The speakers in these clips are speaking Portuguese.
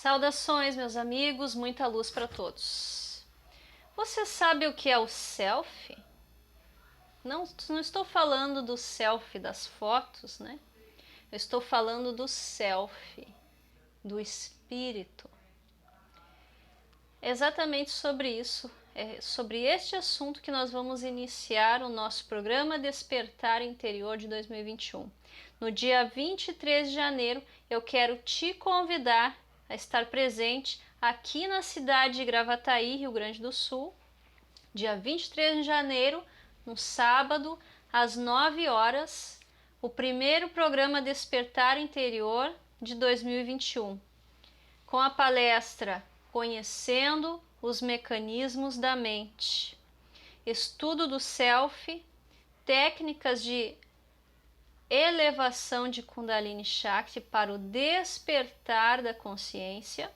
Saudações, meus amigos, muita luz para todos. Você sabe o que é o selfie? Não estou falando do selfie das fotos, né? Eu estou falando do selfie, do espírito. É exatamente sobre isso, é sobre este assunto que nós vamos iniciar o nosso programa Despertar Interior de 2021. No dia 23 de janeiro, eu quero te convidar a estar presente aqui na cidade de Gravataí, Rio Grande do Sul, dia 23 de janeiro, no sábado, às 9 horas, o primeiro programa Despertar Interior de 2021, com a palestra Conhecendo os Mecanismos da Mente, estudo do self, técnicas de elevação de Kundalini Shakti para o despertar da consciência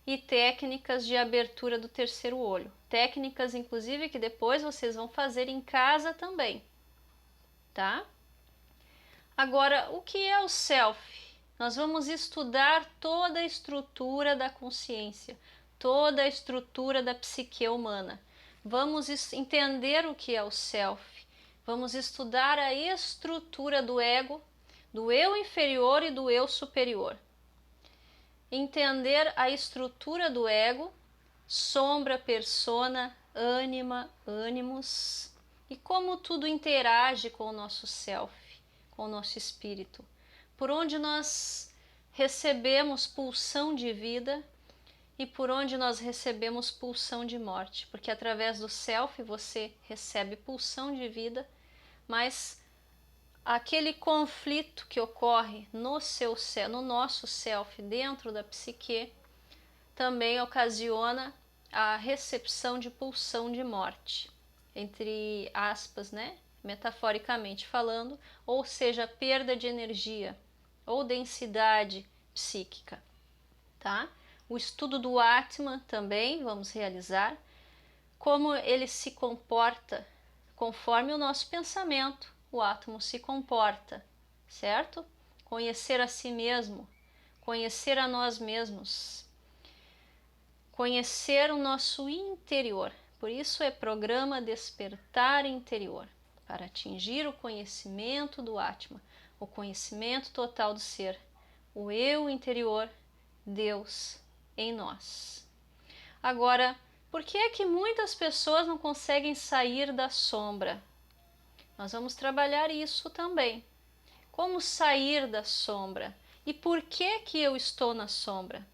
e técnicas de abertura do terceiro olho. Técnicas, inclusive, que depois vocês vão fazer em casa também, tá? Agora, o que é o self? Nós vamos estudar toda a estrutura da consciência, toda a estrutura da psique humana. Vamos entender o que é o self. Vamos estudar a estrutura do ego, do eu inferior e do eu superior. Entender a estrutura do ego, sombra, persona, ânima, ânimos, e como tudo interage com o nosso self, com o nosso espírito. Por onde nós recebemos pulsão de vida e por onde nós recebemos pulsão de morte, porque através do self você recebe pulsão de vida, mas aquele conflito que ocorre no nosso self, dentro da psique, também ocasiona a recepção de pulsão de morte, entre aspas, né? Metaforicamente falando, ou seja, perda de energia ou densidade psíquica, tá? O estudo do Atman também vamos realizar, como ele se comporta conforme o nosso pensamento, o átomo se comporta, certo? Conhecer a si mesmo, conhecer a nós mesmos, conhecer o nosso interior. Por isso é programa Despertar Interior, para atingir o conhecimento do Atman, o conhecimento total do ser, o eu interior, Deus em nós. Agora, por que é que muitas pessoas não conseguem sair da sombra? Nós vamos trabalhar isso também. Como sair da sombra? E por que que eu estou na sombra?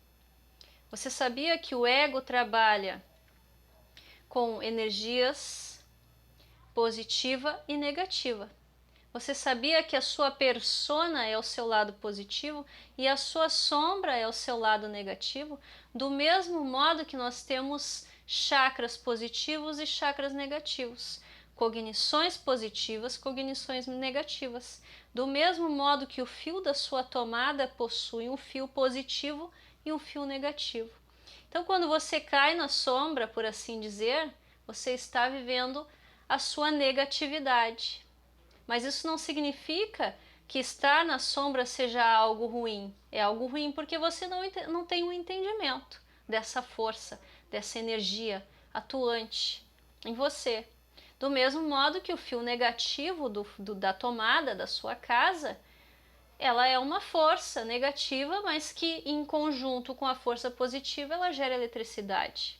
Você sabia que o ego trabalha com energias positiva e negativa? Você sabia que a sua persona é o seu lado positivo e a sua sombra é o seu lado negativo? Do mesmo modo que nós temos chakras positivos e chakras negativos, cognições positivas, cognições negativas. Do mesmo modo que o fio da sua tomada possui um fio positivo e um fio negativo. Então, quando você cai na sombra, por assim dizer, você está vivendo a sua negatividade. Mas isso não significa que estar na sombra seja algo ruim. É algo ruim porque você não tem um entendimento dessa força, dessa energia atuante em você. Do mesmo modo que o fio negativo da tomada da sua casa, ela é uma força negativa, mas que em conjunto com a força positiva ela gera eletricidade.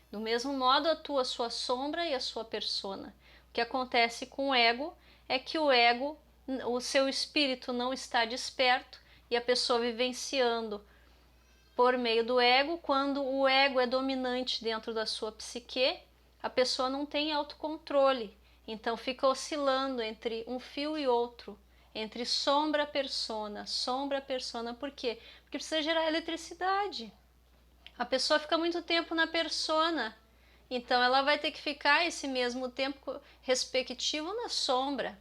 Do mesmo modo atua a sua sombra e a sua persona. O que acontece com o ego é que o seu espírito não está desperto e a pessoa vivenciando por meio do ego. Quando o ego é dominante dentro da sua psique, a pessoa não tem autocontrole, então fica oscilando entre um fio e outro, entre sombra persona, por quê? Porque precisa gerar eletricidade. A pessoa fica muito tempo na persona, então ela vai ter que ficar esse mesmo tempo respectivo na sombra.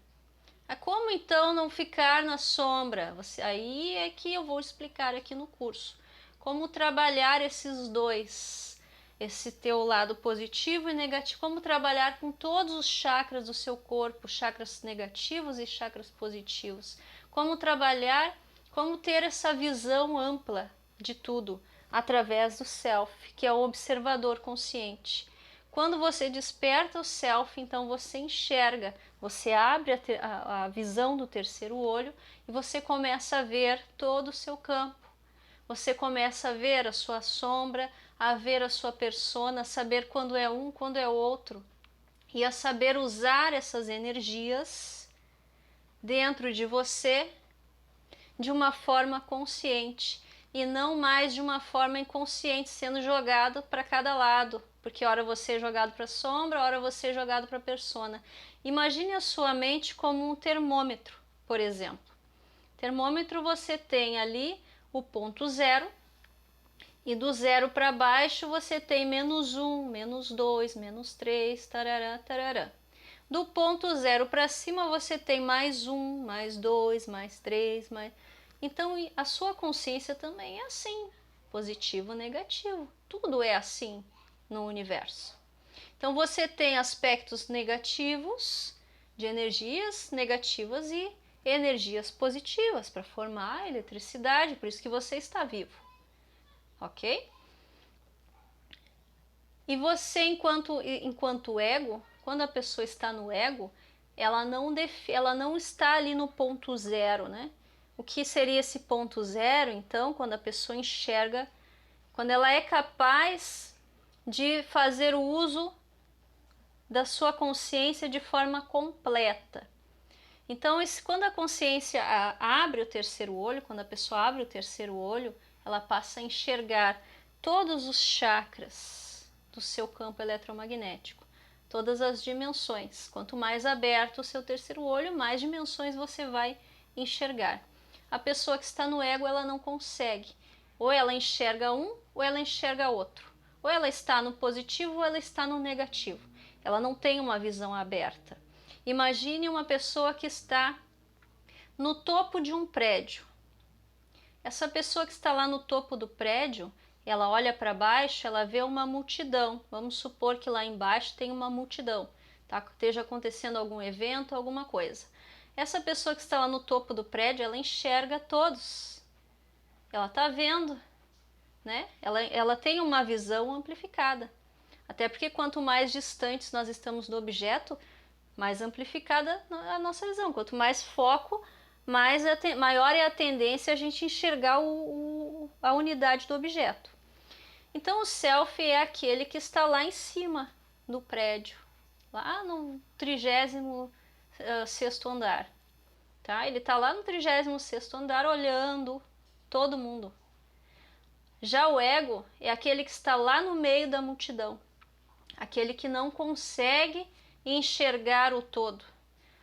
Como então não ficar na sombra? Aí é que eu vou explicar aqui no curso. Como trabalhar esses dois, esse teu lado positivo e negativo, como trabalhar com todos os chakras do seu corpo, chakras negativos e chakras positivos. Como trabalhar, como ter essa visão ampla de tudo através do self, que é o observador consciente. Quando você desperta o self, então você enxerga, você abre a visão do terceiro olho e você começa a ver todo o seu campo. Você começa a ver a sua sombra, a ver a sua persona, a saber quando é um, quando é outro, e a saber usar essas energias dentro de você de uma forma consciente e não mais de uma forma inconsciente, sendo jogado para cada lado, porque ora você é jogado para a sombra, ora você é jogado para a persona. Imagine a sua mente como um termômetro, por exemplo. Termômetro, você tem ali o ponto zero, e do zero para baixo você tem -1, -2, -3, tarará, tarará. Do ponto zero para cima você tem +1, +2, +3, mais... Então a sua consciência também é assim, positivo, negativo. Tudo é assim no universo. Então você tem aspectos negativos de energias negativas e energias positivas para formar a eletricidade, por isso que você está vivo. Ok? E você, enquanto ego, quando a pessoa está no ego, ela não está ali no ponto zero, né? O que seria esse ponto zero, então, quando a pessoa enxerga, quando ela é capaz de fazer o uso da sua consciência de forma completa. Então, quando a consciência abre o terceiro olho, quando a pessoa abre o terceiro olho, ela passa a enxergar todos os chakras do seu campo eletromagnético, todas as dimensões. Quanto mais aberto o seu terceiro olho, mais dimensões você vai enxergar. A pessoa que está no ego, ela não consegue. Ou ela enxerga um, ou ela enxerga outro. Ou ela está no positivo, ou ela está no negativo. Ela não tem uma visão aberta. Imagine uma pessoa que está no topo de um prédio. Essa pessoa que está lá no topo do prédio, ela olha para baixo, ela vê uma multidão. Vamos supor que lá embaixo tem uma multidão, tá? Esteja acontecendo algum evento, alguma coisa. Essa pessoa que está lá no topo do prédio, ela enxerga todos. Ela está vendo, né? Ela tem uma visão amplificada. Até porque quanto mais distantes nós estamos do objeto, mais amplificada a nossa visão. Quanto mais foco, maior é a tendência a gente enxergar a unidade do objeto. Então o self é aquele que está lá em cima do prédio, lá no 36º andar. Tá? Ele está lá no 36º andar olhando todo mundo. Já o ego é aquele que está lá no meio da multidão, aquele que não consegue enxergar o todo,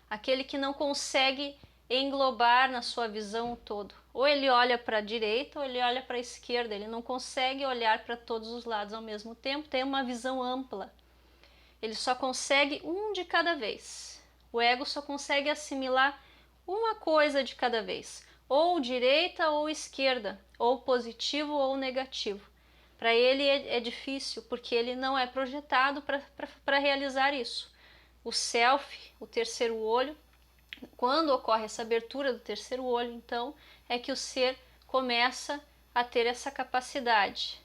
aquele que não consegue englobar na sua visão o todo. Ou ele olha para a direita ou ele olha para a esquerda, ele não consegue olhar para todos os lados ao mesmo tempo, tem uma visão ampla. Ele só consegue um de cada vez. O ego só consegue assimilar uma coisa de cada vez, ou direita ou esquerda, ou positivo ou negativo. Para ele é difícil, porque ele não é projetado para realizar isso. O self, o terceiro olho, quando ocorre essa abertura do terceiro olho, então, é que o ser começa a ter essa capacidade.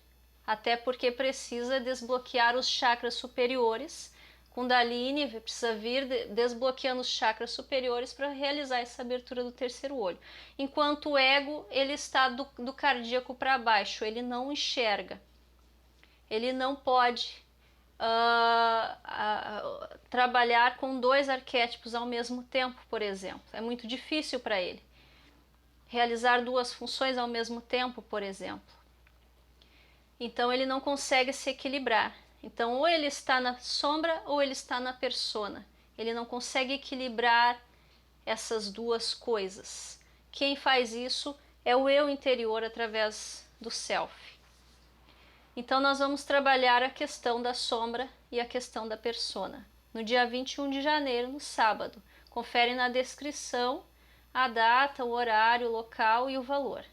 Até porque precisa desbloquear os chakras superiores. Kundalini precisa vir desbloqueando os chakras superiores para realizar essa abertura do terceiro olho. Enquanto o ego, ele está do cardíaco para baixo, ele não enxerga. Ele não pode trabalhar com 2 arquétipos ao mesmo tempo, por exemplo. É muito difícil para ele. Realizar 2 funções ao mesmo tempo, por exemplo. Então ele não consegue se equilibrar. Então ou ele está na sombra ou ele está na persona. Ele não consegue equilibrar essas 2 coisas. Quem faz isso é o eu interior através do self. Então nós vamos trabalhar a questão da sombra e a questão da persona. No dia 21 de janeiro, no sábado. Confere na descrição a data, o horário, o local e o valor.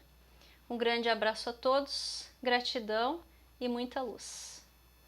Um grande abraço a todos, gratidão e muita luz.